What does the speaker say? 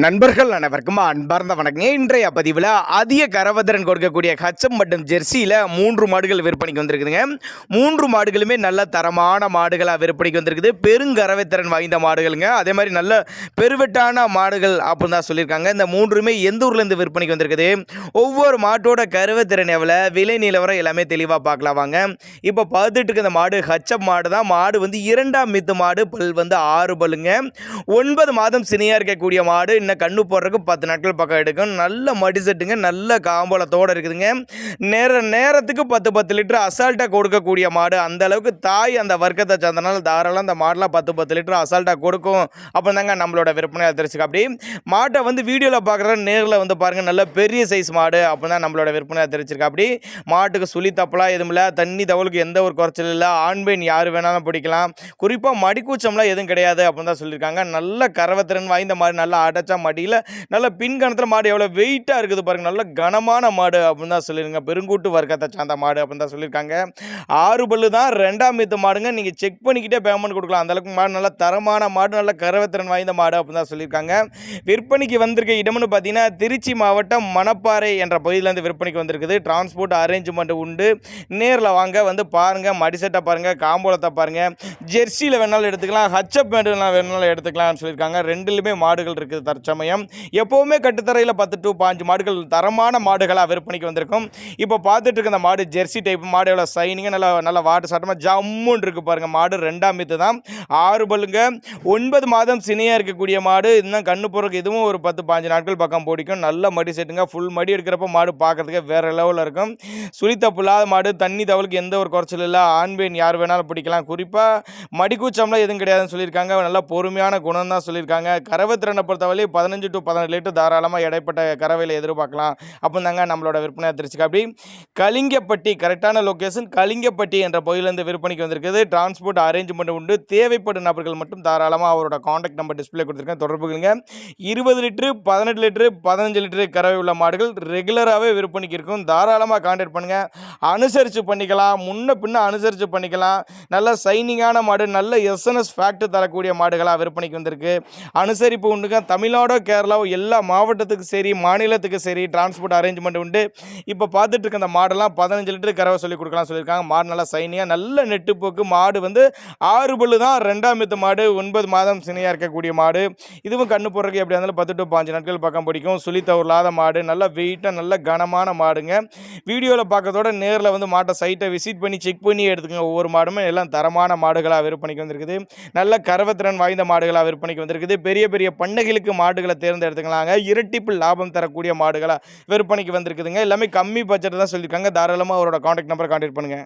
நண்பர்கள் அனைவருக்கும் அன்பார்ந்த வணக்கங்க. இன்றைய பதிவில் அதிக கரவத்திறன் கொடுக்கக்கூடிய ஹச்சம் மற்றும் ஜெர்சியில் 3 மாடுகள் விற்பனைக்கு வந்திருக்குதுங்க. 3 மாடுகளுமே நல்ல தரமான மாடுகளாக விற்பனைக்கு வந்திருக்குது. பெருங்கரவைத்திறன் வாய்ந்த மாடுகளுங்க. அதே மாதிரி நல்ல பெருவெட்டான மாடுகள் அப்படின்னு தான் சொல்லியிருக்காங்க. இந்த 3மே எந்த ஊர்லேருந்து விற்பனைக்கு வந்திருக்குது, ஒவ்வொரு மாட்டோட கருவத்திறன் எவ்வளோ, விலை நிலவரம் எல்லாமே தெளிவாக பார்க்கலாம் வாங்க. இப்போ பார்த்துட்டு இருக்க இந்த மாடு ஹச்சம் மாடு தான். மாடு வந்து 2ஆம் மித்து மாடு, பல் வந்து 6 பல்லுங்க. 9 மாதம் சினியாக இருக்கக்கூடிய மாடு. இன்னும் கண்ணு போடுறதுக்கு 10 நாட்கள் பக்கம் எடுக்கும். நல்ல மடி செட்டுங்க, நல்ல காம்பளத்தோடு இருக்குதுங்க. நேரத்துக்கு 10 லிட்டர் அசால்ட்டாக கொடுக்கக்கூடிய மாடு. அந்த அளவுக்கு தாய் அந்த வர்க்கத்தை சேர்ந்தனால தாராளம் அந்த மாடெலாம் 10 லிட்டர் அசால்ட்டாக கொடுக்கும் அப்படின்னு தாங்க நம்மளோட விற்பனை தெரிஞ்சுக்க. அப்படி மாட்டை வந்து வீடியோவில் பார்க்குற நேரில் வந்து பாருங்கள், நல்ல பெரிய சைஸ் மாடு அப்படின்னு தான் நம்மளோட விற்பனை தெரிஞ்சிருக்கா. அப்படி மாட்டுக்கு சுழி தப்பலாம் எதுவும் இல்லை, தண்ணி தவளுக்கு எந்த ஒரு குறைச்சல் இல்லை, ஆண் பெண் யார் வேணாலும் பிடிக்கலாம். குறிப்பாக மடிக்கூச்சம்லாம் எதுவும் கிடையாது அப்படின்னு தான் சொல்லியிருக்காங்க. நல்ல கரவத்திறன் வாய்ந்த மாடு, நல்லா அடைச்சா மடியில் நல்ல பின்கணத்தில் மாடு எவ்வளோ வெயிட்டாக இருக்குது பாருங்கள். நல்ல கனமான மாடு அப்படின்னு தான் சொல்லியிருங்க. பெருங்கூட்டு வர்க்கத்தை சார்ந்த மாடு அப்படின்னு தான் சொல்லியிருக்காங்க. 6 பல்லு தான், 2ஆம் மித்து மாடுங்க. நீங்கள் செக் பண்ணிக்கிட்டே பேமெண்ட் கொடுக்கலாம். அந்தளவுக்கு மாடு நல்ல தரமான மாடு, நல்ல கரவத்திறன் வாய்ந்த மாடு அப்படின்னு தான் சொல்லியிருக்காங்க. விற்பனைக்கு வந்திருக்க இடம்னு பார்த்தீங்கன்னா திருச்சி மாவட்டம் மணப்பாறை என்ற பகுதியிலேருந்து விற்பனைக்கு வந்திருக்குது. டிரான்ஸ்போர்ட் அரேஞ்ச்மெண்ட் உண்டு. நேரில் வாங்க, வந்து பாருங்கள், மடிசெட்டை பாருங்கள், காம்போலத்தை பாருங்கள். ஜெர்சியில் வேணாலும் எடுத்துக்கலாம், ஹச்சப் வேணாலும் எடுத்துக்கலாம்னு சொல்லியிருக்காங்க. ரெண்டுலையுமே மாடுகள் இருக்குது தற்சமயம். எப்போவுமே கட்டுத்தரையில் 10 to 5 மாடுகள் தரமான மாடுகளாக விற்பனைக்கு வந்திருக்கும். இப்போ பார்த்துட்டு இருக்க இந்த மாடு ஜெர்சி டைப் மாடு. எவ்வளோ சைனிங்காக நல்லா வாட்டு சாட்டமாக ஜம்முன்னு இருக்குது பாருங்கள். மாடு 2ஆம் மித்து தான், 6 பல்லுங்க. 9 மாதம் சினையாக இருக்கக்கூடிய மாடு. இன்னும் கண்ணு போகிறதுக்கு இதுவும் ஒரு 10-15 நாட்கள் பக்கம் பிடிக்கும். நல்ல மடி செட்டுங்க. ஃபுல் மடி எடுக்கிறப்ப மாடு பார்க்குறதுக்கு வேறு லெவலில் இருக்கும். சுழித்தப்பு இல்லாத மாடு, தண்ணி தவளுக்கு எந்த ஒரு குறைச்சல் இல்லை, ஆண் பெண் யார் வேணாலும் பிடிக்கலாம். குறிப்பாக மடிக்கூச்சம்லாம் எதுவும் கிடையாதுன்னு சொல்லியிருக்காங்க. நல்லா பொறுமையான குணம் தான் சொல்லியிருக்காங்க. கறவைத்திறனை பொறுத்தவரை 15 to 17 லிட்டர் தாராளமாக இடைப்பட்ட கறவையில் எதிர்பார்க்கலாம் அப்படின்னு தாங்க நம்மளோட விற்பனை தெரிஞ்சுக்க. அப்படி கலிங்கப்பட்டி, கரெக்டான லொக்கேஷன் கலிங்கப்பட்டி என்ற பகுதியிலேருந்து விற்பனைக்கு வந்திருக்குது. டிரான்ஸ்போர்ட் அரேஞ்ச்மெண்ட் உண்டு. தேவைப்படும் நபர்கள் மட்டும் தாராளமாக அவரோட காண்டாக்ட் நம்பர் டிஸ்பிளே கொடுத்துருக்கேன், தொடர்புகளுங்க. 20 லிட்டரு, 18 லிட்டரு, 15 லிட்டரு கறவை உள்ள மாடுகள் ரெகுலராகவே விற்பனைக்கு இருக்கும். தாராளமாக காண்டாக்ட் பண்ணுங்கள். அனுசரித்து பண்ணிக்கலாம், முன்ன பின்ன அனுசரித்து பண்ணிக்கலாம். நல்ல சைனிங்கான மாடு, நல்ல எஸ்என்எஸ் ஃபேக்ட் தரக்கூடிய மாடுகளாக விற்பனைக்கு வந்திருக்கு. அனுசரிப்பு உண்டுங்க. தமிழ்நாடு, கேரளா எல்லா மாவட்டத்துக்கு சரி, மாநிலத்துக்கு சரி டிரான்ஸ்போர்ட் அரேஞ்ச்மெண்ட் உண்டு. இப்போ பார்த்துட்டு இருக்க அந்த மாடெல்லாம் 15 லிட்டர் கறவை சொல்லி கொடுக்கலாம் சொல்லியிருக்காங்க. மாடு நல்லா சைனியாக, நல்ல நெட்டுப்போக்கு மாடு. வந்து 6 பல்லு தான், 2ஆம் மித்து மாடு, 9 மாதம் சினையாக இருக்கக்கூடிய மாடு. இதுவும் கண்ணு போடுறதுக்கு எப்படி இருந்தாலும் 10 to 5 நாட்கள் பக்கம் பிடிக்கும். சுழித்தவர்லாத மாடு, நல்ல வெயிட்டாக நல்ல கனமான மாடுங்க. வீடியோவில் பார்க்கறதோட நேரில் வந்து மாட்டை சைட்டை விசிட் பண்ணி செக் பண்ணி எடுத்துக்கோங்க. ஒவ்வொரு மாடுமே எல்லாம் தரமான மாடுகளாக விற்பனைக்கு வந்திருக்குது. நல்ல கரவத்திறன் வாய்ந்த மாடுகளாக விற்பனைக்கு வந்திருக்குது. பெரிய பெரிய பண்ணைகளுக்கு மாடுகளை தேர்ந்தெடுத்துக்கலாங்க. இரட்டிப்பு லாபம் தரக்கூடிய மாடுகளாக விற்பனைக்கு வந்திருக்குதுங்க. எல்லாமே கம்மி பட்ஜெட் தான் சொல்லியிருக்காங்க. தாராளமாக அவரோட காண்டாக்ட் நம்பரை காண்டாக்ட் பண்ணுங்கள்.